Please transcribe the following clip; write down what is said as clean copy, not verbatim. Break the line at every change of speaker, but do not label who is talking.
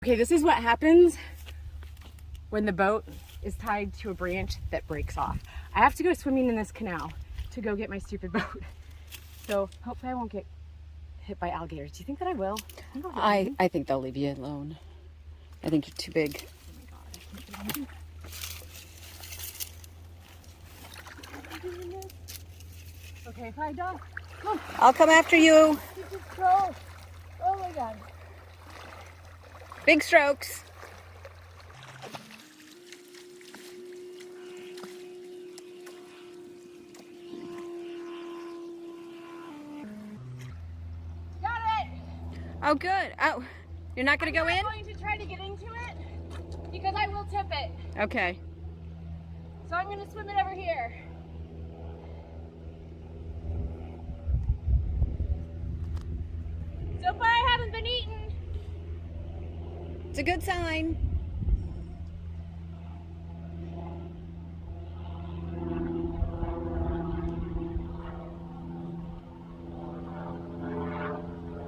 Okay, this is what happens when the boat is tied to a branch that breaks off. I have to go swimming in this canal to go get my stupid boat. So hopefully I won't get hit by alligators. Do you think that I will?
I think they'll leave you alone. I think you're too big.
Oh my god, I can't do this. Okay, if I die, come on.
I'll come after you.
You just go. Oh my god.
Big strokes.
Got it!
Oh, good. Oh, you're not going to go in?
I'm going to try to get into it because I will tip it.
Okay.
So I'm going to swim it over here. So far I haven't been eaten.
It's a good sign.